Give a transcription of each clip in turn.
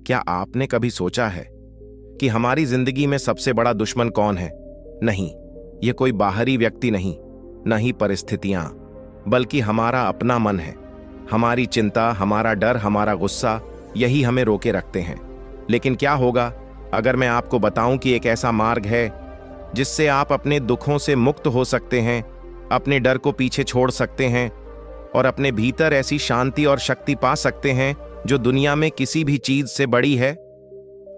क्या आपने कभी सोचा है कि हमारी जिंदगी में सबसे बड़ा दुश्मन कौन है? नहीं, यह कोई बाहरी व्यक्ति नहीं, न ही परिस्थितियां, बल्कि हमारा अपना मन है। हमारी चिंता, हमारा डर, हमारा गुस्सा, यही हमें रोके रखते हैं। लेकिन क्या होगा अगर मैं आपको बताऊं कि एक ऐसा मार्ग है जिससे आप अपने दुखों से मुक्त हो सकते हैं, अपने डर को पीछे छोड़ सकते हैं और अपने भीतर ऐसी शांति और शक्ति पा सकते हैं जो दुनिया में किसी भी चीज से बड़ी है।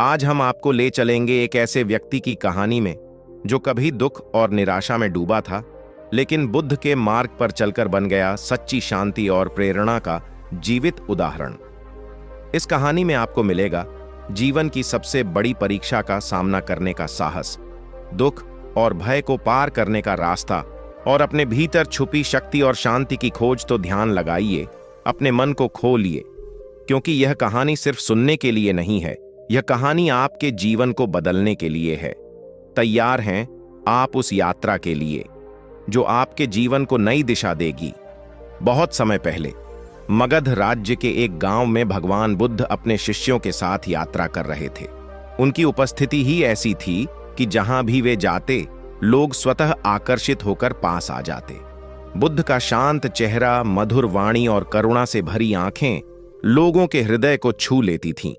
आज हम आपको ले चलेंगे एक ऐसे व्यक्ति की कहानी में जो कभी दुख और निराशा में डूबा था, लेकिन बुद्ध के मार्ग पर चलकर बन गया सच्ची शांति और प्रेरणा का जीवित उदाहरण। इस कहानी में आपको मिलेगा जीवन की सबसे बड़ी परीक्षा का सामना करने का साहस, दुख और भय को पार करने का रास्ता और अपने भीतर छुपी शक्ति और शांति की खोज। तो ध्यान लगाइए, अपने मन को खोलिए, क्योंकि यह कहानी सिर्फ सुनने के लिए नहीं है, यह कहानी आपके जीवन को बदलने के लिए है। तैयार हैं आप उस यात्रा के लिए जो आपके जीवन को नई दिशा देगी? बहुत समय पहले मगध राज्य के एक गांव में भगवान बुद्ध अपने शिष्यों के साथ यात्रा कर रहे थे। उनकी उपस्थिति ही ऐसी थी कि जहां भी वे जाते, लोग स्वतः आकर्षित होकर पास आ जाते। बुद्ध का शांत चेहरा, मधुर वाणी और करुणा से भरी आंखें लोगों के हृदय को छू लेती थीं।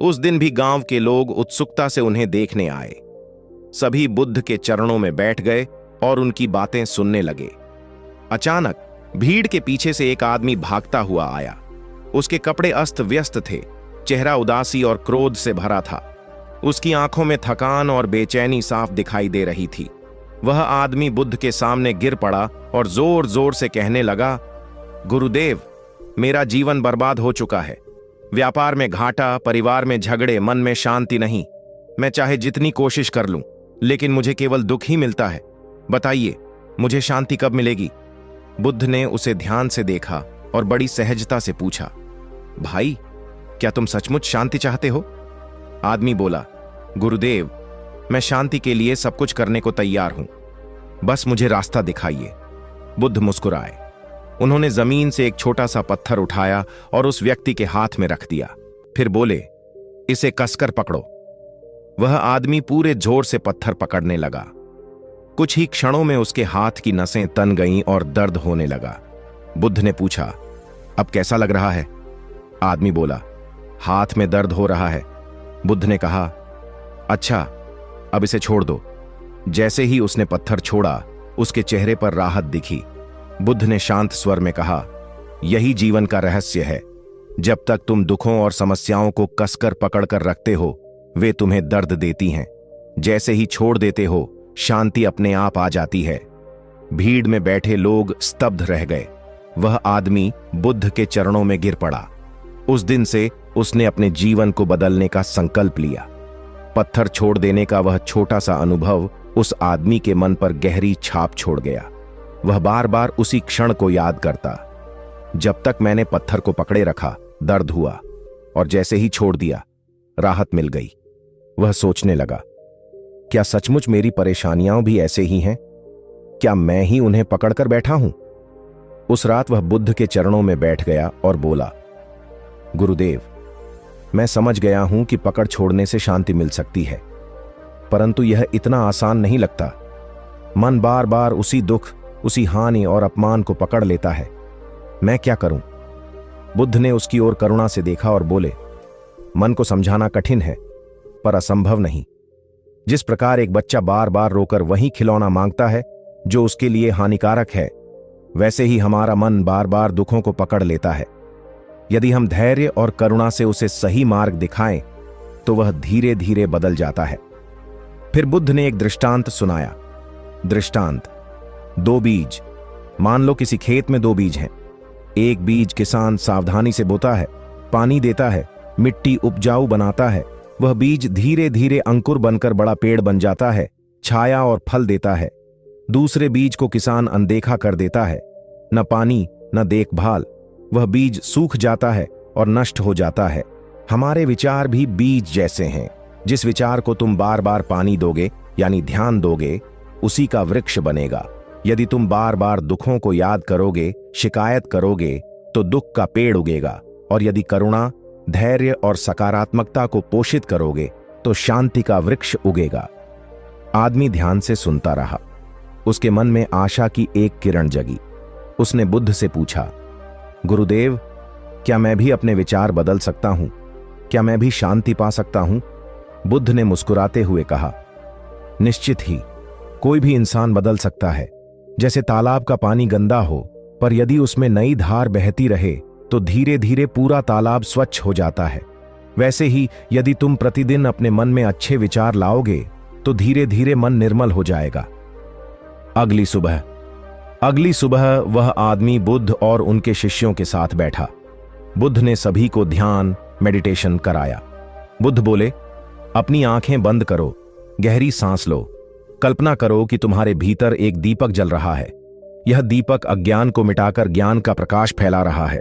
उस दिन भी गांव के लोग उत्सुकता से उन्हें देखने आए। सभी बुद्ध के चरणों में बैठ गए और उनकी बातें सुनने लगे। अचानक भीड़ के पीछे से एक आदमी भागता हुआ आया। उसके कपड़े अस्त व्यस्त थे, चेहरा उदासी और क्रोध से भरा था। उसकी आंखों में थकान और बेचैनी साफ दिखाई दे रही थी। वह आदमी बुद्ध के सामने गिर पड़ा और जोर जोर से कहने लगा, गुरुदेव, मेरा जीवन बर्बाद हो चुका है। व्यापार में घाटा, परिवार में झगड़े, मन में शांति नहीं। मैं चाहे जितनी कोशिश कर लूं, लेकिन मुझे केवल दुख ही मिलता है। बताइए, मुझे शांति कब मिलेगी? बुद्ध ने उसे ध्यान से देखा और बड़ी सहजता से पूछा, भाई, क्या तुम सचमुच शांति चाहते हो? आदमी बोला, गुरुदेव, मैं शांति के लिए सब कुछ करने को तैयार हूं, बस मुझे रास्ता दिखाइए। बुद्ध मुस्कुराए। उन्होंने जमीन से एक छोटा सा पत्थर उठाया और उस व्यक्ति के हाथ में रख दिया। फिर बोले, इसे कसकर पकड़ो। वह आदमी पूरे जोर से पत्थर पकड़ने लगा। कुछ ही क्षणों में उसके हाथ की नसें तन गईं और दर्द होने लगा। बुद्ध ने पूछा, अब कैसा लग रहा है? आदमी बोला, हाथ में दर्द हो रहा है। बुद्ध ने कहा, अच्छा, अब इसे छोड़ दो। जैसे ही उसने पत्थर छोड़ा, उसके चेहरे पर राहत दिखी। बुद्ध ने शांत स्वर में कहा, यही जीवन का रहस्य है। जब तक तुम दुखों और समस्याओं को कसकर पकड़कर रखते हो, वे तुम्हें दर्द देती हैं। जैसे ही छोड़ देते हो, शांति अपने आप आ जाती है। भीड़ में बैठे लोग स्तब्ध रह गए। वह आदमी बुद्ध के चरणों में गिर पड़ा। उस दिन से उसने अपने जीवन को बदलने का संकल्प लिया। पत्थर छोड़ देने का वह छोटा सा अनुभव उस आदमी के मन पर गहरी छाप छोड़ गया। वह बार बार उसी क्षण को याद करता। जब तक मैंने पत्थर को पकड़े रखा, दर्द हुआ, और जैसे ही छोड़ दिया, राहत मिल गई। वह सोचने लगा, क्या सचमुच मेरी परेशानियां भी ऐसे ही हैं? क्या मैं ही उन्हें पकड़कर बैठा हूं? उस रात वह बुद्ध के चरणों में बैठ गया और बोला, गुरुदेव, मैं समझ गया हूं कि पकड़ छोड़ने से शांति मिल सकती है, परंतु यह इतना आसान नहीं लगता। मन बार बार उसी दुख, उसी हानि और अपमान को पकड़ लेता है। मैं क्या करूं? बुद्ध ने उसकी ओर करुणा से देखा और बोले, मन को समझाना कठिन है, पर असंभव नहीं। जिस प्रकार एक बच्चा बार बार रोकर वही खिलौना मांगता है जो उसके लिए हानिकारक है, वैसे ही हमारा मन बार बार दुखों को पकड़ लेता है। यदि हम धैर्य और करुणा से उसे सही मार्ग दिखाएं, तो वह धीरे धीरे बदल जाता है। फिर बुद्ध ने एक दृष्टांत सुनाया। दृष्टांत, दो बीज। मान लो किसी खेत में दो बीज हैं। एक बीज किसान सावधानी से बोता है, पानी देता है, मिट्टी उपजाऊ बनाता है। वह बीज धीरे धीरे अंकुर बनकर बड़ा पेड़ बन जाता है, छाया और फल देता है। दूसरे बीज को किसान अनदेखा कर देता है, न पानी न देखभाल। वह बीज सूख जाता है और नष्ट हो जाता है। हमारे विचार भी बीज जैसे हैं। जिस विचार को तुम बार बार पानी दोगे, यानी ध्यान दोगे, उसी का वृक्ष बनेगा। यदि तुम बार बार दुखों को याद करोगे, शिकायत करोगे, तो दुख का पेड़ उगेगा। और यदि करुणा, धैर्य और सकारात्मकता को पोषित करोगे तो शांति का वृक्ष उगेगा। आदमी ध्यान से सुनता रहा। उसके मन में आशा की एक किरण जगी। उसने बुद्ध से पूछा, गुरुदेव, क्या मैं भी अपने विचार बदल सकता हूं? क्या मैं भी शांति पा सकता हूं? बुद्ध ने मुस्कुराते हुए कहा, निश्चित ही, कोई भी इंसान बदल सकता है। जैसे तालाब का पानी गंदा हो, पर यदि उसमें नई धार बहती रहे तो धीरे धीरे पूरा तालाब स्वच्छ हो जाता है। वैसे ही यदि तुम प्रतिदिन अपने मन में अच्छे विचार लाओगे तो धीरे धीरे मन निर्मल हो जाएगा। अगली सुबह वह आदमी बुद्ध और उनके शिष्यों के साथ बैठा। बुद्ध ने सभी को ध्यान मेडिटेशन कराया। बुद्ध बोले, अपनी आंखें बंद करो, गहरी सांस लो। कल्पना करो कि तुम्हारे भीतर एक दीपक जल रहा है। यह दीपक अज्ञान को मिटाकर ज्ञान का प्रकाश फैला रहा है।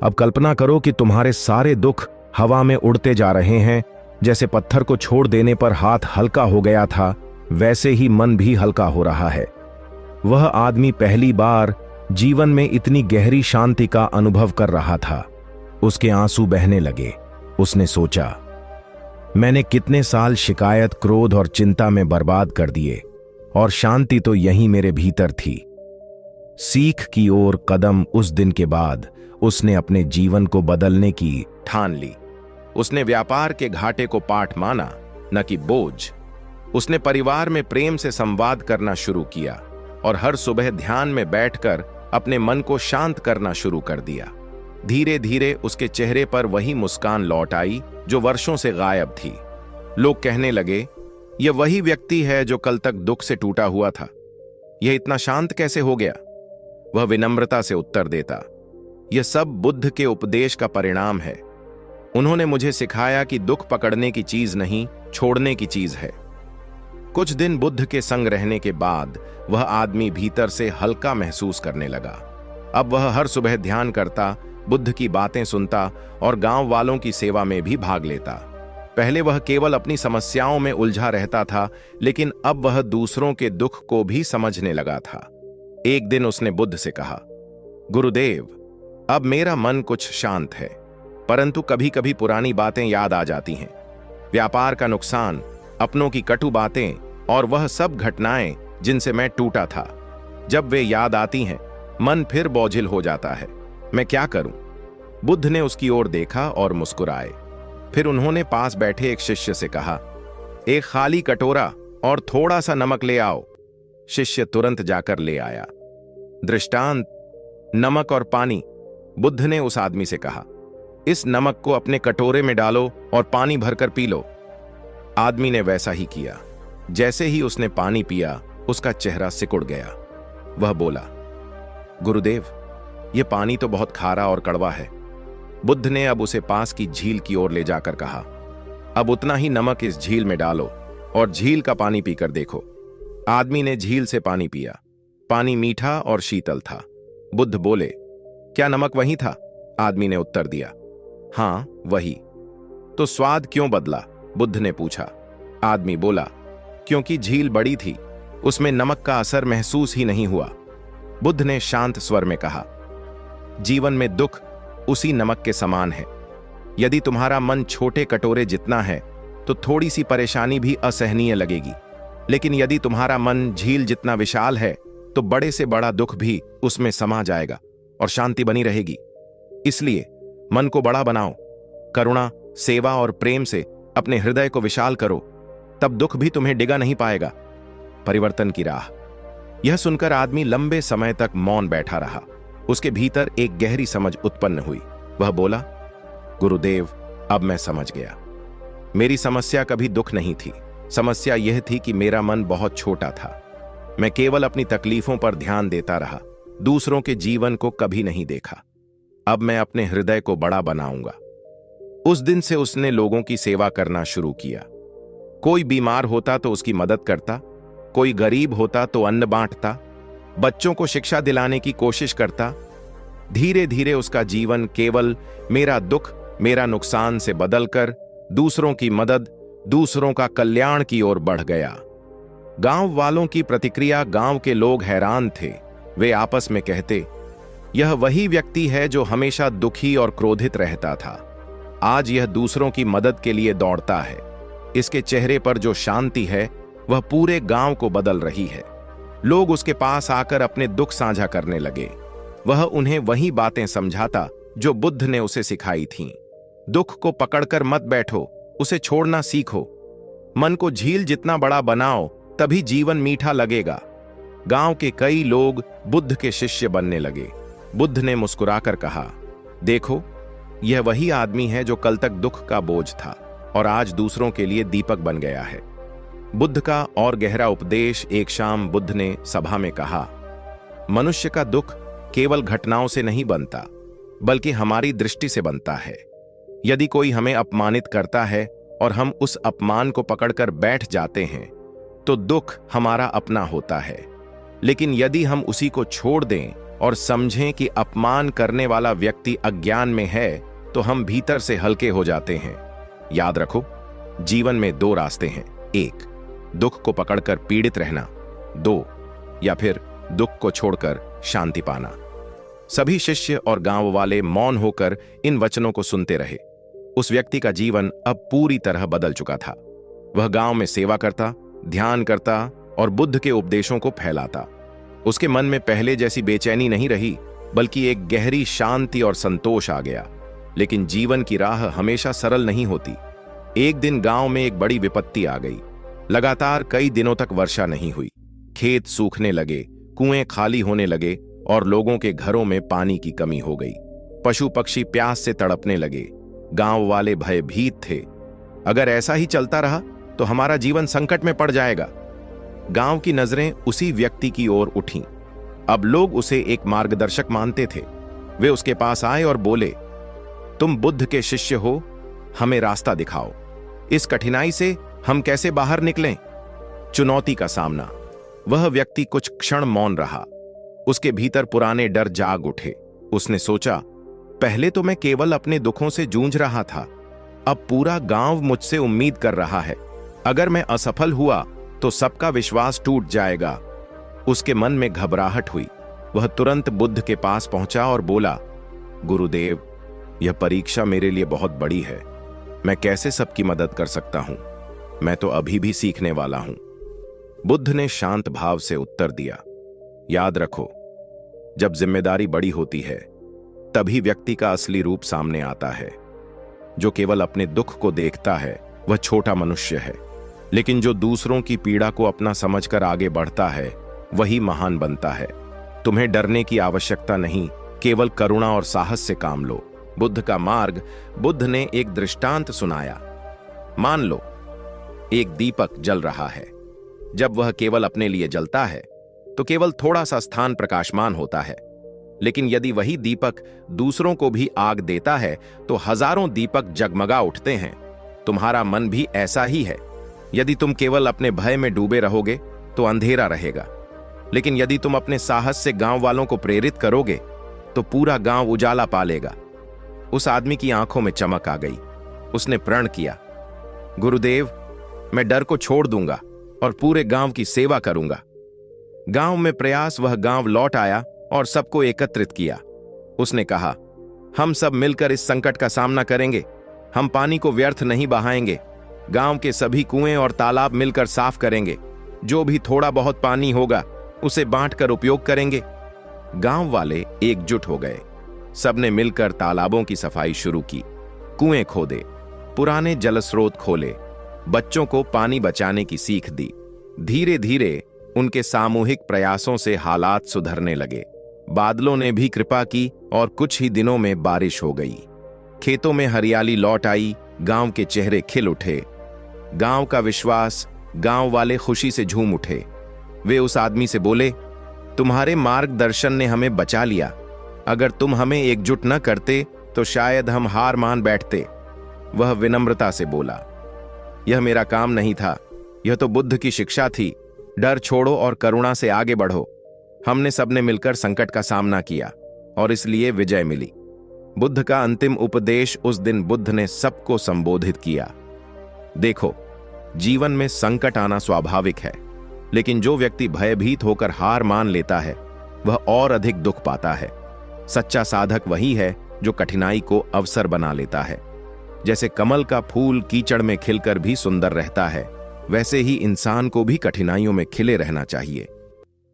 अब कल्पना करो कि तुम्हारे सारे दुख हवा में उड़ते जा रहे हैं। जैसे पत्थर को छोड़ देने पर हाथ हल्का हो गया था, वैसे ही मन भी हल्का हो रहा है। वह आदमी पहली बार जीवन में इतनी गहरी शांति का अनुभव कर रहा था। उसके आंसू बहने लगे। उसने सोचा, मैंने कितने साल शिकायत, क्रोध और चिंता में बर्बाद कर दिए, और शांति तो यहीं मेरे भीतर थी। सीख की ओर कदम। उस दिन के बाद उसने अपने जीवन को बदलने की ठान ली। उसने व्यापार के घाटे को पाठ माना, न कि बोझ। उसने परिवार में प्रेम से संवाद करना शुरू किया और हर सुबह ध्यान में बैठकर अपने मन को शांत करना शुरू कर दिया। धीरे धीरे उसके चेहरे पर वही मुस्कान लौट आई जो वर्षों से गायब थी। लोग कहने लगे, यह वही व्यक्ति है जो कल तक दुख से टूटा हुआ था। यह इतना शांत कैसे हो गया? वह विनम्रता से उत्तर देता, यह सब बुद्ध के उपदेश का परिणाम है। उन्होंने मुझे सिखाया कि दुख पकड़ने की चीज नहीं, छोड़ने की चीज है। कुछ दिन बुद्ध के संग रहने के बाद वह आदमी भीतर से हल्का महसूस करने लगा। अब वह हर सुबह ध्यान करता, बुद्ध की बातें सुनता और गांव वालों की सेवा में भी भाग लेता। पहले वह केवल अपनी समस्याओं में उलझा रहता था, लेकिन अब वह दूसरों के दुख को भी समझने लगा था। एक दिन उसने बुद्ध से कहा, गुरुदेव, अब मेरा मन कुछ शांत है, परंतु कभी कभी पुरानी बातें याद आ जाती हैं। व्यापार का नुकसान, अपनों की कटु बातें और वह सब घटनाएं जिनसे मैं टूटा था, जब वे याद आती हैं, मन फिर बोझिल हो जाता है। मैं क्या करूं? बुद्ध ने उसकी ओर देखा और मुस्कुराए। फिर उन्होंने पास बैठे एक शिष्य से कहा, एक खाली कटोरा और थोड़ा सा नमक ले आओ। शिष्य तुरंत जाकर ले आया। दृष्टांत, नमक और पानी। बुद्ध ने उस आदमी से कहा, इस नमक को अपने कटोरे में डालो और पानी भरकर पी लो। आदमी ने वैसा ही किया। जैसे ही उसने पानी पिया, उसका चेहरा सिकुड़ गया। वह बोला, गुरुदेव, यह पानी तो बहुत खारा और कड़वा है। बुद्ध ने अब उसे पास की झील की ओर ले जाकर कहा, अब उतना ही नमक इस झील में डालो और झील का पानी पीकर देखो। आदमी ने झील से पानी पिया। पानी मीठा और शीतल था। बुद्ध बोले, क्या नमक वही था? आदमी ने उत्तर दिया, हां, वही। तो स्वाद क्यों बदला? बुद्ध ने पूछा। आदमी बोला, क्योंकि झील बड़ी थी, उसमें नमक का असर महसूस ही नहीं हुआ। बुद्ध ने शांत स्वर में कहा, जीवन में दुख उसी नमक के समान है। यदि तुम्हारा मन छोटे कटोरे जितना है तो थोड़ी सी परेशानी भी असहनीय लगेगी, लेकिन यदि तुम्हारा मन झील जितना विशाल है तो बड़े से बड़ा दुख भी उसमें समा जाएगा और शांति बनी रहेगी। इसलिए मन को बड़ा बनाओ, करुणा, सेवा और प्रेम से अपने हृदय को विशाल करो, तब दुख भी तुम्हें डिगा नहीं पाएगा। परिवर्तन की राह। यह सुनकर आदमी लंबे समय तक मौन बैठा रहा। उसके भीतर एक गहरी समझ उत्पन्न हुई। वह बोला, गुरुदेव, अब मैं समझ गया। मेरी समस्या कभी दुख नहीं थी। समस्या यह थी कि मेरा मन बहुत छोटा था। मैं केवल अपनी तकलीफों पर ध्यान देता रहा, दूसरों के जीवन को कभी नहीं देखा। अब मैं अपने हृदय को बड़ा बनाऊंगा। उस दिन से उसने लोगों की सेवा करना शुरू किया। कोई बीमार होता तो उसकी मदद करता, कोई गरीब होता तो अन्न बांटता, बच्चों को शिक्षा दिलाने की कोशिश करता। धीरे धीरे उसका जीवन केवल मेरा दुख, मेरा नुकसान से बदलकर दूसरों की मदद, दूसरों का कल्याण की ओर बढ़ गया। गांव वालों की प्रतिक्रिया। गांव के लोग हैरान थे। वे आपस में कहते, यह वही व्यक्ति है जो हमेशा दुखी और क्रोधित रहता था। आज यह दूसरों की मदद के लिए दौड़ता है। इसके चेहरे पर जो शांति है वह पूरे गांव को बदल रही है। लोग उसके पास आकर अपने दुख साझा करने लगे। वह उन्हें वही बातें समझाता जो बुद्ध ने उसे सिखाई थीं। दुख को पकड़कर मत बैठो, उसे छोड़ना सीखो। मन को झील जितना बड़ा बनाओ, तभी जीवन मीठा लगेगा। गांव के कई लोग बुद्ध के शिष्य बनने लगे। बुद्ध ने मुस्कुराकर कहा, देखो, यह वही आदमी है जो कल तक दुख का बोझ था और आज दूसरों के लिए दीपक बन गया है। बुद्ध का और गहरा उपदेश। एक शाम बुद्ध ने सभा में कहा, मनुष्य का दुख केवल घटनाओं से नहीं बनता, बल्कि हमारी दृष्टि से बनता है। यदि कोई हमें अपमानित करता है और हम उस अपमान को पकड़कर बैठ जाते हैं, तो दुख हमारा अपना होता है। लेकिन यदि हम उसी को छोड़ दें और समझें कि अपमान करने वाला व्यक्ति अज्ञान में है, तो हम भीतर से हल्के हो जाते हैं। याद रखो, जीवन में दो रास्ते हैं। एक, दुख को पकड़कर पीड़ित रहना। दो, या फिर दुख को छोड़कर शांति पाना। सभी शिष्य और गांव वाले मौन होकर इन वचनों को सुनते रहे। उस व्यक्ति का जीवन अब पूरी तरह बदल चुका था। वह गांव में सेवा करता, ध्यान करता और बुद्ध के उपदेशों को फैलाता। उसके मन में पहले जैसी बेचैनी नहीं रही, बल्कि एक गहरी शांति और संतोष आ गया। लेकिन जीवन की राह हमेशा सरल नहीं होती। एक दिन गांव में एक बड़ी विपत्ति आ गई। लगातार कई दिनों तक वर्षा नहीं हुई। खेत सूखने लगे, कुएं खाली होने लगे और लोगों के घरों में पानी की कमी हो गई। पशु पक्षी प्यास से तड़पने लगे। गांव वाले भयभीत थे। अगर ऐसा ही चलता रहा तो हमारा जीवन संकट में पड़ जाएगा। गांव की नजरें उसी व्यक्ति की ओर उठीं। अब लोग उसे एक मार्गदर्शक मानते थे। वे उसके पास आए और बोले, तुम बुद्ध के शिष्य हो, हमें रास्ता दिखाओ। इस कठिनाई से हम कैसे बाहर निकलें? चुनौती का सामना। वह व्यक्ति कुछ क्षण मौन रहा। उसके भीतर पुराने डर जाग उठे। उसने सोचा, पहले तो मैं केवल अपने दुखों से जूझ रहा था, अब पूरा गांव मुझसे उम्मीद कर रहा है। अगर मैं असफल हुआ तो सबका विश्वास टूट जाएगा। उसके मन में घबराहट हुई। वह तुरंत बुद्ध के पास पहुंचा और बोला, गुरुदेव, यह परीक्षा मेरे लिए बहुत बड़ी है। मैं कैसे सबकी मदद कर सकता हूं? मैं तो अभी भी सीखने वाला हूं। बुद्ध ने शांत भाव से उत्तर दिया, याद रखो, जब जिम्मेदारी बड़ी होती है तभी व्यक्ति का असली रूप सामने आता है। जो केवल अपने दुख को देखता है वह छोटा मनुष्य है, लेकिन जो दूसरों की पीड़ा को अपना समझकर आगे बढ़ता है वही महान बनता है। तुम्हें डरने की आवश्यकता नहीं, केवल करुणा और साहस से काम लो। बुद्ध का मार्ग। बुद्ध ने एक दृष्टांत सुनाया। मान लो एक दीपक जल रहा है। जब वह केवल अपने लिए जलता है तो केवल थोड़ा सा स्थान प्रकाशमान होता है, लेकिन यदि वही दीपक दूसरों को भी आग देता है तो हजारों दीपक जगमगा उठते हैं। तुम्हारा मन भी ऐसा ही है। यदि तुम केवल अपने भय में डूबे रहोगे तो अंधेरा रहेगा, लेकिन यदि तुम अपने साहस से गांव वालों को प्रेरित करोगे तो पूरा गांव उजाला पा लेगा। उस आदमी की आंखों में चमक आ गई। उसने प्रण किया, गुरुदेव, मैं डर को छोड़ दूंगा और पूरे गांव की सेवा करूंगा। गांव में प्रयास वह गांव लौट आया और सबको एकत्रित किया। उसने कहा, हम सब मिलकर इस संकट का सामना करेंगे। हम पानी को व्यर्थ नहीं बहाएंगे। गांव के सभी कुएं और तालाब मिलकर साफ करेंगे। जो भी थोड़ा बहुत पानी होगा उसे बांटकर उपयोग करेंगे। गांव वाले एकजुट हो गए। सबने मिलकर तालाबों की सफाई शुरू की, कुएं खोदे, पुराने जलस्रोत खोले, बच्चों को पानी बचाने की सीख दी। धीरे धीरे उनके सामूहिक प्रयासों से हालात सुधरने लगे। बादलों ने भी कृपा की और कुछ ही दिनों में बारिश हो गई। खेतों में हरियाली लौट आई। गांव के चेहरे खिल उठे। गांव का विश्वास, गांव वाले खुशी से झूम उठे। वे उस आदमी से बोले, तुम्हारे मार्गदर्शन ने हमें बचा लिया। अगर तुम हमें एकजुट न करते तो शायद हम हार मान बैठते। वह विनम्रता से बोला, यह मेरा काम नहीं था, यह तो बुद्ध की शिक्षा थी। डर छोड़ो और करुणा से आगे बढ़ो। हमने सबने मिलकर संकट का सामना किया और इसलिए विजय मिली। बुद्ध का अंतिम उपदेश। उस दिन बुद्ध ने सबको संबोधित किया, देखो, जीवन में संकट आना स्वाभाविक है, लेकिन जो व्यक्ति भयभीत होकर हार मान लेता है वह और अधिक दुख पाता है। सच्चा साधक वही है जो कठिनाई को अवसर बना लेता है। जैसे कमल का फूल कीचड़ में खिलकर भी सुंदर रहता है, वैसे ही इंसान को भी कठिनाइयों में खिले रहना चाहिए।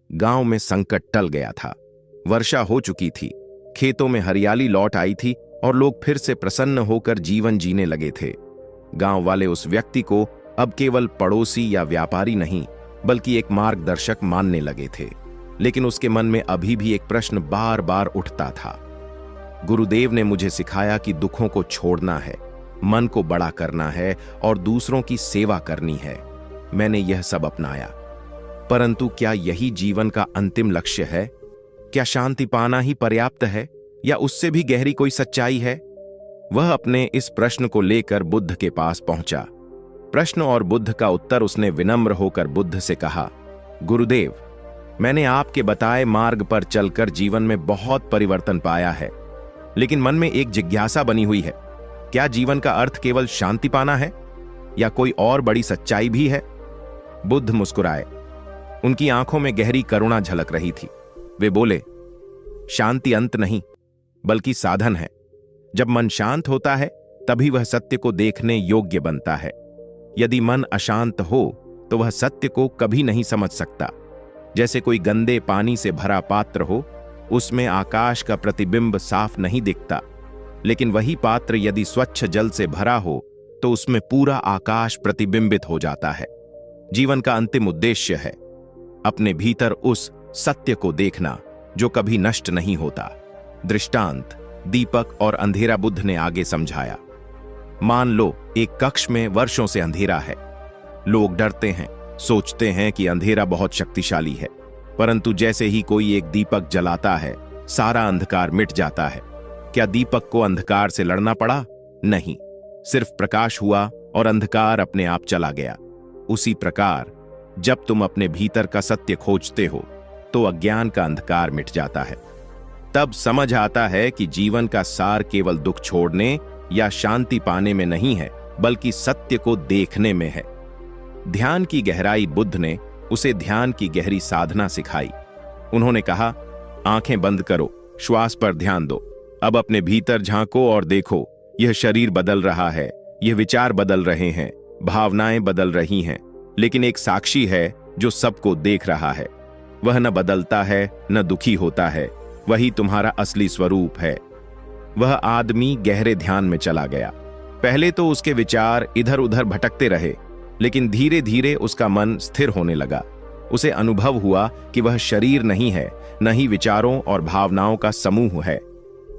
गांव में संकट टल गया था। वर्षा हो चुकी थी, खेतों में हरियाली लौट आई थी और लोग फिर से प्रसन्न होकर जीवन जीने लगे थे। गांव वाले उस व्यक्ति को अब केवल पड़ोसी या व्यापारी नहीं, बल्कि एक मार्गदर्शक मानने लगे थे। लेकिन उसके मन में अभी भी एक प्रश्न बार बार उठता था। गुरुदेव ने मुझे सिखाया कि दुखों को छोड़ना है, मन को बड़ा करना है और दूसरों की सेवा करनी है। मैंने यह सब अपनाया, परंतु क्या यही जीवन का अंतिम लक्ष्य है? क्या शांति पाना ही पर्याप्त है या उससे भी गहरी कोई सच्चाई है? वह अपने इस प्रश्न को लेकर बुद्ध के पास पहुंचा। प्रश्न और बुद्ध का उत्तर उसने विनम्र होकर बुद्ध से कहा, गुरुदेव, मैंने आपके बताए मार्ग पर चलकर जीवन में बहुत परिवर्तन पाया है, लेकिन मन में एक जिज्ञासा बनी हुई है। क्या जीवन का अर्थ केवल शांति पाना है या कोई और बड़ी सच्चाई भी है? बुद्ध मुस्कुराए। उनकी आंखों में गहरी करुणा झलक रही थी। वे बोले, शांति अंत नहीं, बल्कि साधन है। जब मन शांत होता है, तभी वह सत्य को देखने योग्य बनता है। यदि मन अशांत हो, तो वह सत्य को कभी नहीं समझ सकता। जैसे कोई गंदे पानी से भरा पात्र हो, उसमें आकाश का प्रतिबिंब साफ नहीं दिखता, लेकिन वही पात्र यदि स्वच्छ जल से भरा हो, तो उसमें पूरा आकाश प्रतिबिंबित हो जाता है। जीवन का अंतिम उद्देश्य है अपने भीतर उस सत्य को देखना जो कभी नष्ट नहीं होता। दृष्टांत दीपक और अंधेरा बुद्ध ने आगे समझाया। मान लो एक कक्ष में वर्षों से अंधेरा है। लोग डरते हैं, सोचते हैं कि अंधेरा बहुत शक्तिशाली है, परंतु जैसे ही कोई एक दीपक जलाता है, सारा अंधकार मिट जाता है। क्या दीपक को अंधकार से लड़ना पड़ा? नहीं, सिर्फ प्रकाश हुआ और अंधकार अपने आप चला गया। उसी प्रकार जब तुम अपने भीतर का सत्य खोजते हो, तो अज्ञान का अंधकार मिट जाता है। तब समझ आता है कि जीवन का सार केवल दुख छोड़ने या शांति पाने में नहीं है, बल्कि सत्य को देखने में है। ध्यान की गहराई बुद्ध ने उसे ध्यान की गहरी साधना सिखाई। उन्होंने कहा, आंखें बंद करो, श्वास पर ध्यान दो। अब अपने भीतर झांको और देखो, यह शरीर बदल रहा है, यह विचार बदल रहे हैं, भावनाएं बदल रही हैं, लेकिन एक साक्षी है जो सबको देख रहा है। वह न बदलता है, न दुखी होता है। वही तुम्हारा असली स्वरूप है। वह आदमी गहरे ध्यान में चला गया। पहले तो उसके विचार इधर उधर भटकते रहे, लेकिन धीरे धीरे उसका मन स्थिर होने लगा। उसे अनुभव हुआ कि वह शरीर नहीं है, न ही विचारों और भावनाओं का समूह है।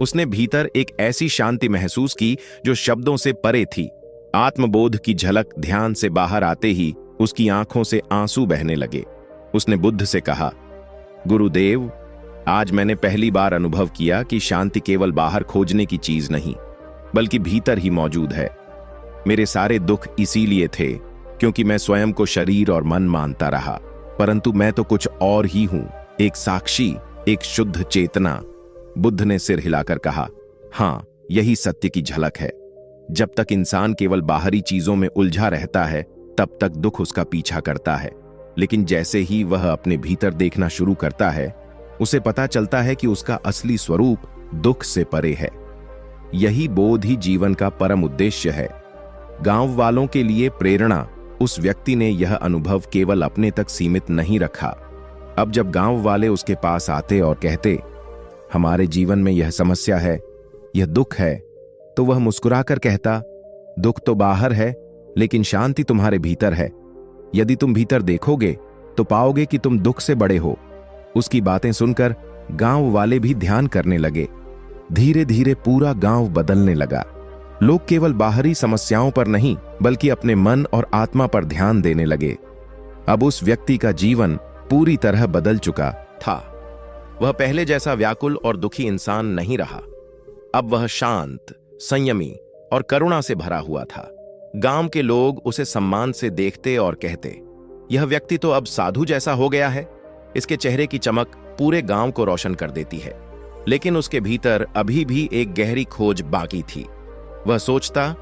उसने भीतर एक ऐसी शांति महसूस की जो शब्दों से परे थी। आत्मबोध की झलक ध्यान से बाहर आते ही उसकी आंखों से आंसू बहने लगे। उसने बुद्ध से कहा, गुरुदेव, आज मैंने पहली बार अनुभव किया कि शांति केवल बाहर खोजने की चीज नहीं, बल्कि भीतर ही मौजूद है। मेरे सारे दुख इसीलिए थे क्योंकि मैं स्वयं को शरीर और मन मानता रहा, परंतु मैं तो कुछ और ही हूं, एक साक्षी, एक शुद्ध चेतना। बुद्ध ने सिर हिलाकर कहा, हां, यही सत्य की झलक है। जब तक इंसान केवल बाहरी चीजों में उलझा रहता है, तब तक दुख उसका पीछा करता है। लेकिन जैसे ही वह अपने भीतर देखना शुरू करता है, उसे पता चलता है कि उसका असली स्वरूप दुख से परे है। यही बोध ही जीवन का परम उद्देश्य है। गांव वालों के लिए प्रेरणा, उस व्यक्ति ने यह अनुभव केवल अपने तक सीमित नहीं रखा। अब जब गांव वाले उसके पास आते और कहते, हमारे जीवन में यह समस्या है, यह दुख है, तो वह मुस्कुराकर कहता, दुख तो बाहर है, लेकिन शांति तुम्हारे भीतर है। यदि तुम भीतर देखोगे तो पाओगे कि तुम दुख से बड़े हो। उसकी बातें सुनकर गांव वाले भी ध्यान करने लगे। धीरे धीरे पूरा गांव बदलने लगा। लोग केवल बाहरी समस्याओं पर नहीं, बल्कि अपने मन और आत्मा पर ध्यान देने लगे। अब उस व्यक्ति का जीवन पूरी तरह बदल चुका था। वह पहले जैसा व्याकुल और दुखी इंसान नहीं रहा। अब वह शांत, संयमी और करुणा से भरा हुआ था। गांव के लोग उसे सम्मान से देखते और कहते, यह व्यक्ति तो अब साधु जैसा हो गया है। इसके चेहरे की चमक पूरे गांव को रोशन कर देती है। लेकिन उसके भीतर अभी भी एक गहरी खोज बाकी थी। वह सोचता,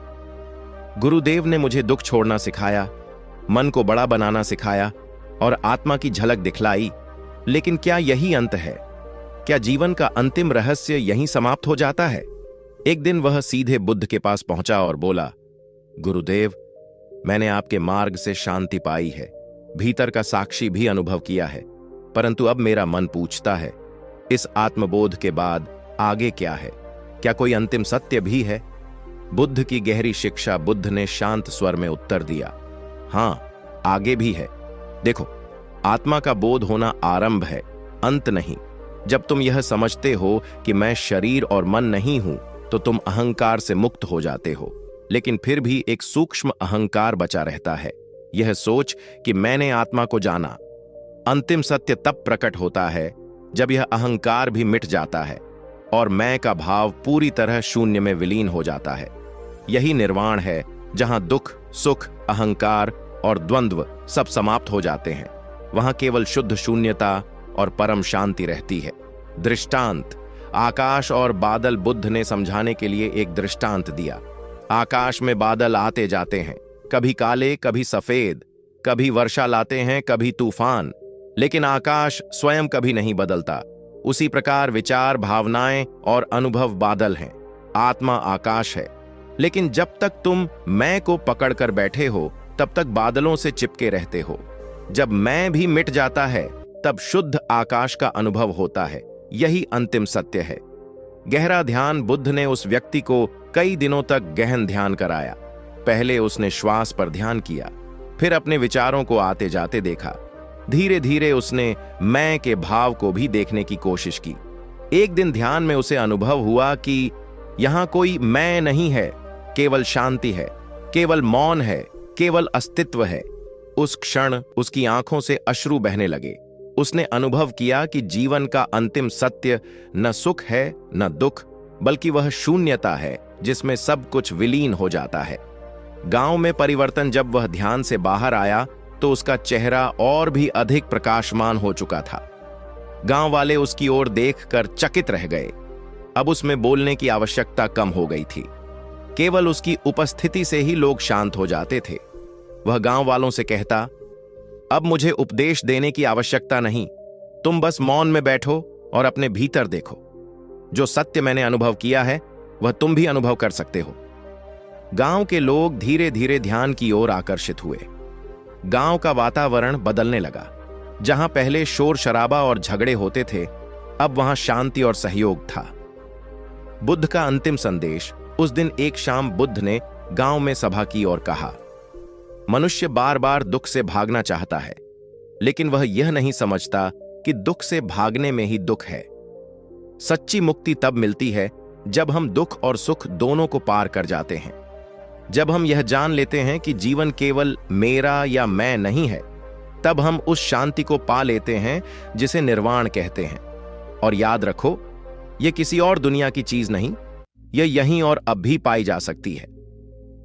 गुरुदेव ने मुझे दुख छोड़ना सिखाया, मन को बड़ा बनाना सिखाया और आत्मा की झलक दिखलाई, लेकिन क्या यही अंत है? क्या जीवन का अंतिम रहस्य यहीं समाप्त हो जाता है? एक दिन वह सीधे बुद्ध के पास पहुंचा और बोला, गुरुदेव, मैंने आपके मार्ग से शांति पाई है, भीतर का साक्षी भी अनुभव किया है, परंतु अब मेरा मन पूछता है, इस आत्मबोध के बाद आगे क्या है? क्या कोई अंतिम सत्य भी है? बुद्ध की गहरी शिक्षा। बुद्ध ने शांत स्वर में उत्तर दिया, हां, आगे भी है। देखो, आत्मा का बोध होना आरंभ है, अंत नहीं। जब तुम यह समझते हो कि मैं शरीर और मन नहीं हूं, तो तुम अहंकार से मुक्त हो जाते हो। लेकिन फिर भी एक सूक्ष्म अहंकार बचा रहता है, यह सोच कि मैंने आत्मा को जाना। अंतिम सत्य तब प्रकट होता है जब यह अहंकार भी मिट जाता है और मैं का भाव पूरी तरह शून्य में विलीन हो जाता है। यही निर्वाण है, जहां दुख, सुख, अहंकार और द्वंद्व सब समाप्त हो जाते हैं। वहां केवल शुद्ध शून्यता और परम शांति रहती है। दृष्टांत, आकाश और बादल। बुद्ध ने समझाने के लिए एक दृष्टांत दिया। आकाश में बादल आते जाते हैं, कभी काले, कभी सफेद, कभी वर्षा लाते हैं, कभी तूफान, लेकिन आकाश स्वयं कभी नहीं बदलता। उसी प्रकार विचार, भावनाएं और अनुभव बादल हैं, आत्मा आकाश है। लेकिन जब तक तुम मैं को पकड़कर बैठे हो, तब तक बादलों से चिपके रहते हो। जब मैं भी मिट जाता है, तब शुद्ध आकाश का अनुभव होता है। यही अंतिम सत्य है। गहरा ध्यान। बुद्ध ने उस व्यक्ति को कई दिनों तक गहन ध्यान कराया। पहले उसने श्वास पर ध्यान किया, फिर अपने विचारों को आते जाते देखा। धीरे धीरे उसने मैं के भाव को भी देखने की कोशिश की। एक दिन ध्यान में उसे अनुभव हुआ कि यहां कोई मैं नहीं है, केवल शांति है, केवल मौन है, केवल अस्तित्व है। उस क्षण उसकी आंखों से अश्रु बहने लगे। उसने अनुभव किया कि जीवन का अंतिम सत्य न सुख है न दुख, बल्कि वह शून्यता है जिसमें सब कुछ विलीन हो जाता है। गांव में परिवर्तन। जब वह ध्यान से बाहर आया तो उसका चेहरा और भी अधिक प्रकाशमान हो चुका था। गांव वाले उसकी ओर देखकर चकित रह गए। अब उसमें बोलने की आवश्यकता कम हो गई थी, केवल उसकी उपस्थिति से ही लोग शांत हो जाते थे। वह गांव वालों से कहता, अब मुझे उपदेश देने की आवश्यकता नहीं, तुम बस मौन में बैठो और अपने भीतर देखो। जो सत्य मैंने अनुभव किया है, वह तुम भी अनुभव कर सकते हो। गांव के लोग धीरे धीरे ध्यान की ओर आकर्षित हुए। गांव का वातावरण बदलने लगा। जहां पहले शोर शराबा और झगड़े होते थे, अब वहां शांति और सहयोग था। बुद्ध का अंतिम संदेश। उस दिन एक शाम बुद्ध ने गांव में सभा की और कहा, मनुष्य बार बार दुख से भागना चाहता है, लेकिन वह यह नहीं समझता कि दुख से भागने में ही दुख है। सच्ची मुक्ति तब मिलती है जब हम दुख और सुख दोनों को पार कर जाते हैं। जब हम यह जान लेते हैं कि जीवन केवल मेरा या मैं नहीं है, तब हम उस शांति को पा लेते हैं जिसे निर्वाण कहते हैं। और याद रखो, यह किसी और दुनिया की चीज नहीं, यह यहीं और अब भी पाई जा सकती है।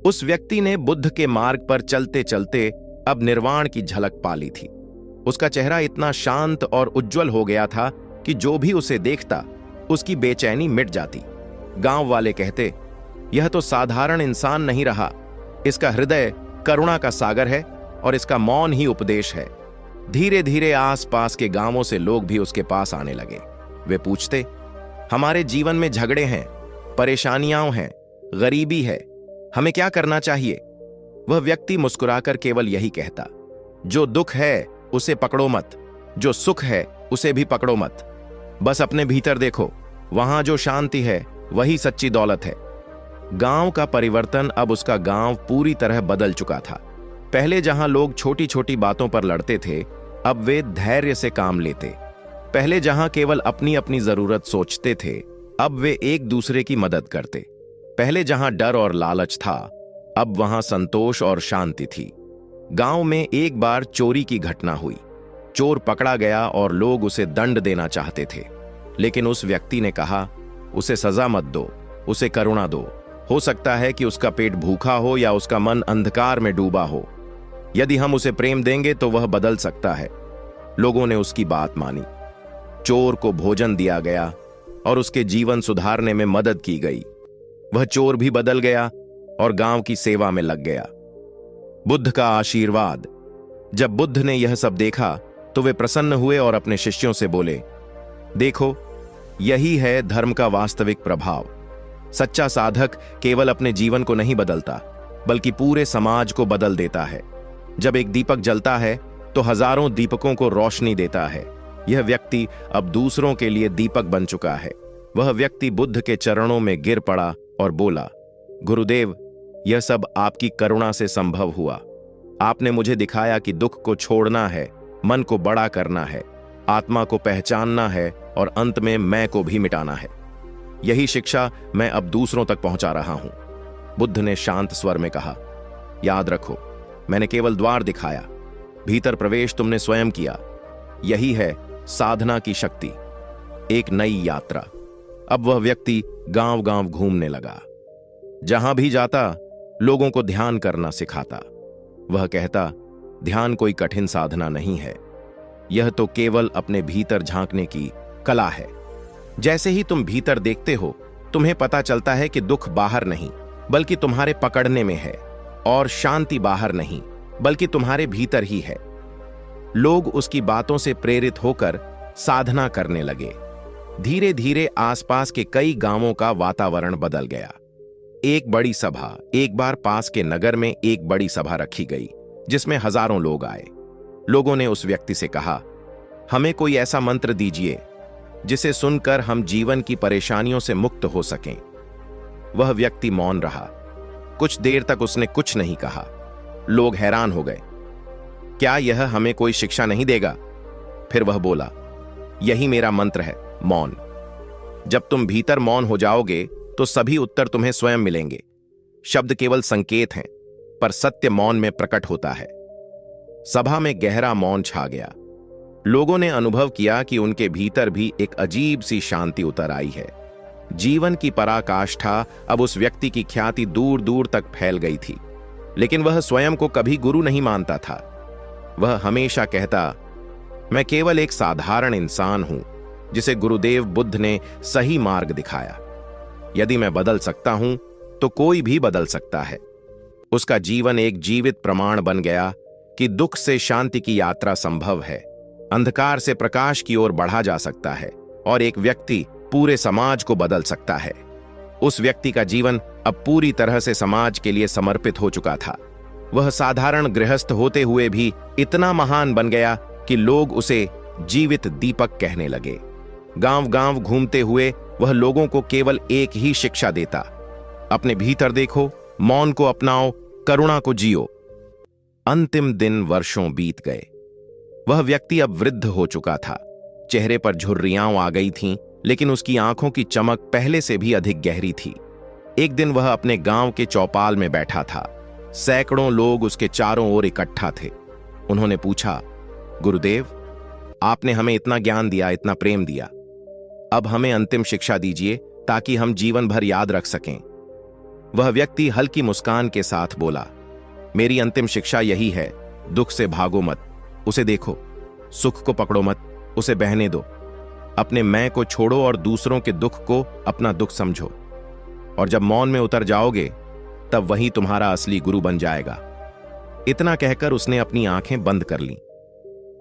उस व्यक्ति ने बुद्ध के मार्ग पर चलते चलते अब निर्वाण की झलक पा ली थी। उसका चेहरा इतना शांत और उज्जवल हो गया था कि जो भी उसे देखता, उसकी बेचैनी मिट जाती। गांव वाले कहते, यह तो साधारण इंसान नहीं रहा, इसका हृदय करुणा का सागर है और इसका मौन ही उपदेश है। धीरे धीरे आसपास के गांवों से लोग भी उसके पास आने लगे। वे पूछते, हमारे जीवन में झगड़े हैं, परेशानियां हैं, गरीबी है, हमें क्या करना चाहिए? वह व्यक्ति मुस्कुराकर केवल यही कहता, जो दुख है उसे पकड़ो मत, जो सुख है उसे भी पकड़ो मत, बस अपने भीतर देखो, वहां जो शांति है वही सच्ची दौलत है। गांव का परिवर्तन। अब उसका गांव पूरी तरह बदल चुका था। पहले जहां लोग छोटी छोटी बातों पर लड़ते थे, अब वे धैर्य से काम लेते। पहले जहां केवल अपनी अपनी जरूरत सोचते थे, अब वे एक दूसरे की मदद करते। पहले जहां डर और लालच था, अब वहां संतोष और शांति थी। गांव में एक बार चोरी की घटना हुई। चोर पकड़ा गया और लोग उसे दंड देना चाहते थे, लेकिन उस व्यक्ति ने कहा, उसे सजा मत दो, उसे करुणा दो। हो सकता है कि उसका पेट भूखा हो या उसका मन अंधकार में डूबा हो। यदि हम उसे प्रेम देंगे तो वह बदल सकता है। लोगों ने उसकी बात मानी। चोर को भोजन दिया गया और उसके जीवन सुधारने में मदद की गई। वह चोर भी बदल गया और गांव की सेवा में लग गया। बुद्ध का आशीर्वाद। जब बुद्ध ने यह सब देखा तो वे प्रसन्न हुए और अपने शिष्यों से बोले, देखो, यही है धर्म का वास्तविक प्रभाव। सच्चा साधक केवल अपने जीवन को नहीं बदलता, बल्कि पूरे समाज को बदल देता है। जब एक दीपक जलता है तो हजारों दीपकों को रोशनी देता है। यह व्यक्ति अब दूसरों के लिए दीपक बन चुका है। वह व्यक्ति बुद्ध के चरणों में गिर पड़ा और बोला, गुरुदेव, यह सब आपकी करुणा से संभव हुआ। आपने मुझे दिखाया कि दुख को छोड़ना है, मन को बड़ा करना है, आत्मा को पहचानना है और अंत में मैं को भी मिटाना है। यही शिक्षा मैं अब दूसरों तक पहुंचा रहा हूं। बुद्ध ने शांत स्वर में कहा, याद रखो, मैंने केवल द्वार दिखाया, भीतर प्रवेश तुमने स्वयं किया। यही है साधना की शक्ति, एक नई यात्रा। अब वह व्यक्ति गांव गांव घूमने लगा। जहां भी जाता लोगों को ध्यान करना सिखाता। वह कहता, ध्यान कोई कठिन साधना नहीं है, यह तो केवल अपने भीतर झांकने की कला है। जैसे ही तुम भीतर देखते हो, तुम्हें पता चलता है कि दुख बाहर नहीं बल्कि तुम्हारे पकड़ने में है, और शांति बाहर नहीं बल्कि तुम्हारे भीतर ही है। लोग उसकी बातों से प्रेरित होकर साधना करने लगे। धीरे धीरे आसपास के कई गांवों का वातावरण बदल गया। एक बड़ी सभा, एक बार पास के नगर में एक बड़ी सभा रखी गई जिसमें हजारों लोग आए। लोगों ने उस व्यक्ति से कहा, हमें कोई ऐसा मंत्र दीजिए जिसे सुनकर हम जीवन की परेशानियों से मुक्त हो सकें। वह व्यक्ति मौन रहा। कुछ देर तक उसने कुछ नहीं कहा। लोग हैरान हो गए, क्या यह हमें कोई शिक्षा नहीं देगा? फिर वह बोला, यही मेरा मंत्र है, मौन। जब तुम भीतर मौन हो जाओगे तो सभी उत्तर तुम्हें स्वयं मिलेंगे। शब्द केवल संकेत हैं, पर सत्य मौन में प्रकट होता है। सभा में गहरा मौन छा गया। लोगों ने अनुभव किया कि उनके भीतर भी एक अजीब सी शांति उतर आई है। जीवन की पराकाष्ठा अब उस व्यक्ति की ख्याति दूर दूर तक फैल गई थी। लेकिन वह स्वयं को कभी गुरु नहीं मानता था। वह हमेशा कहता, मैं केवल एक साधारण इंसान हूं जिसे गुरुदेव बुद्ध ने सही मार्ग दिखाया। यदि मैं बदल सकता हूं तो कोई भी बदल सकता है। उसका जीवन एक जीवित प्रमाण बन गया कि दुख से शांति की यात्रा संभव है, अंधकार से प्रकाश की ओर बढ़ा जा सकता है, और एक व्यक्ति पूरे समाज को बदल सकता है। उस व्यक्ति का जीवन अब पूरी तरह से समाज के लिए समर्पित हो चुका था। वह साधारण गृहस्थ होते हुए भी इतना महान बन गया कि लोग उसे जीवित दीपक कहने लगे। गांव गांव घूमते हुए वह लोगों को केवल एक ही शिक्षा देता, अपने भीतर देखो, मौन को अपनाओ, करुणा को जियो। अंतिम दिन वर्षों बीत गए। वह व्यक्ति अब वृद्ध हो चुका था। चेहरे पर झुर्रियां आ गई थीं, लेकिन उसकी आंखों की चमक पहले से भी अधिक गहरी थी। एक दिन वह अपने गांव के चौपाल में बैठा था। सैकड़ों लोग उसके चारों ओर इकट्ठा थे। उन्होंने पूछा, गुरुदेव, आपने हमें इतना ज्ञान दिया, इतना प्रेम दिया, अब हमें अंतिम शिक्षा दीजिए ताकि हम जीवन भर याद रख सकें। वह व्यक्ति हल्की मुस्कान के साथ बोला, मेरी अंतिम शिक्षा यही है, दुख से भागो मत, उसे देखो। सुख को पकड़ो मत, उसे बहने दो। अपने मैं को छोड़ो और दूसरों के दुख को अपना दुख समझो। और जब मौन में उतर जाओगे तब वही तुम्हारा असली गुरु बन जाएगा। इतना कहकर उसने अपनी आंखें बंद कर लीं।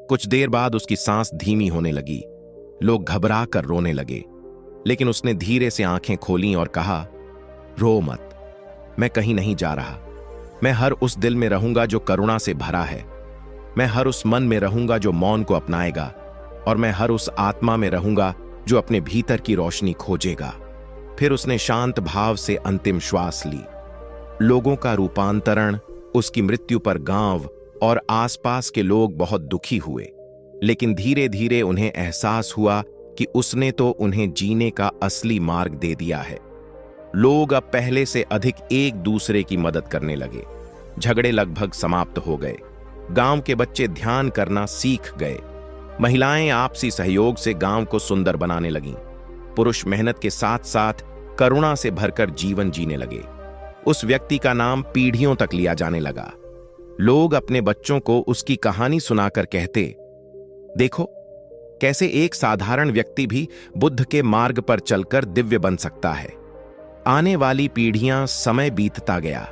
कुछ देर बाद उसकी सांस धीमी होने लगी। लोग घबरा कर रोने लगे, लेकिन उसने धीरे से आंखें खोलीं और कहा, रो मत, मैं कहीं नहीं जा रहा। मैं हर उस दिल में रहूंगा जो करुणा से भरा है। मैं हर उस मन में रहूंगा जो मौन को अपनाएगा, और मैं हर उस आत्मा में रहूंगा जो अपने भीतर की रोशनी खोजेगा। फिर उसने शांत भाव से अंतिम श्वास ली। लोगों का रूपांतरण, उसकी मृत्यु पर गांव और आसपास के लोग बहुत दुखी हुए, लेकिन धीरे धीरे उन्हें एहसास हुआ कि उसने तो उन्हें जीने का असली मार्ग दे दिया है। लोग अब पहले से अधिक एक दूसरे की मदद करने लगे। झगड़े लगभग समाप्त हो गए। गांव के बच्चे ध्यान करना सीख गए। महिलाएं आपसी सहयोग से गांव को सुंदर बनाने लगीं। पुरुष मेहनत के साथ साथ करुणा से भरकर जीवन जीने लगे। उस व्यक्ति का नाम पीढ़ियों तक लिया जाने लगा। लोग अपने बच्चों को उसकी कहानी सुनाकर कहते, देखो कैसे एक साधारण व्यक्ति भी बुद्ध के मार्ग पर चलकर दिव्य बन सकता है। आने वाली पीढ़ियां, समय बीतता गया।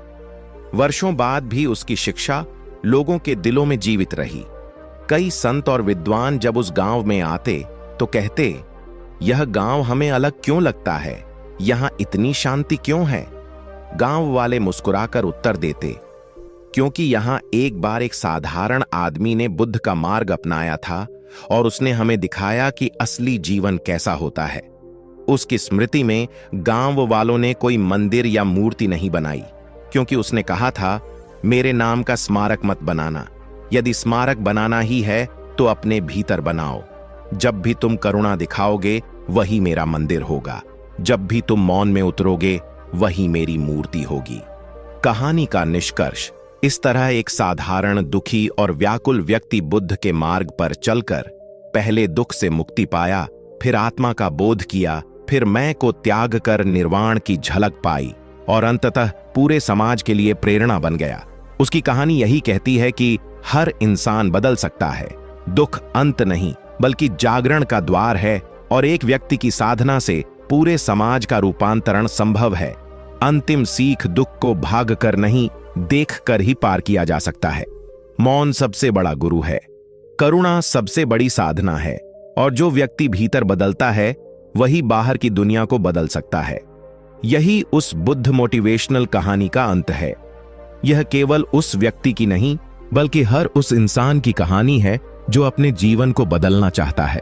वर्षों बाद भी उसकी शिक्षा लोगों के दिलों में जीवित रही। कई संत और विद्वान जब उस गांव में आते तो कहते, यह गांव हमें अलग क्यों लगता है? यहां इतनी शांति क्यों है? गांव वाले मुस्कुराकर उत्तर देते, क्योंकि यहां एक बार एक साधारण आदमी ने बुद्ध का मार्ग अपनाया था और उसने हमें दिखाया कि असली जीवन कैसा होता है। उसकी स्मृति में गांव वालों ने कोई मंदिर या मूर्ति नहीं बनाई, क्योंकि उसने कहा था, मेरे नाम का स्मारक मत बनाना। यदि स्मारक बनाना ही है तो अपने भीतर बनाओ। जब भी तुम करुणा दिखाओगे वही मेरा मंदिर होगा। जब भी तुम मौन में उतरोगे वही मेरी मूर्ति होगी। कहानी का निष्कर्ष, इस तरह एक साधारण, दुखी और व्याकुल व्यक्ति बुद्ध के मार्ग पर चलकर पहले दुख से मुक्ति पाया, फिर आत्मा का बोध किया, फिर मैं को त्याग कर निर्वाण की झलक पाई और अंततः पूरे समाज के लिए प्रेरणा बन गया। उसकी कहानी यही कहती है कि हर इंसान बदल सकता है। दुख अंत नहीं बल्कि जागरण का द्वार है और एक व्यक्ति की साधना से पूरे समाज का रूपांतरण संभव है। अंतिम सीख दुख को भाग कर नहीं, देख कर ही पार किया जा सकता है। मौन सबसे बड़ा गुरु है, करुणा सबसे बड़ी साधना है, और जो व्यक्ति भीतर बदलता है वही बाहर की दुनिया को बदल सकता है। यही उस बुद्ध मोटिवेशनल कहानी का अंत है। यह केवल उस व्यक्ति की नहीं बल्कि हर उस इंसान की कहानी है जो अपने जीवन को बदलना चाहता है।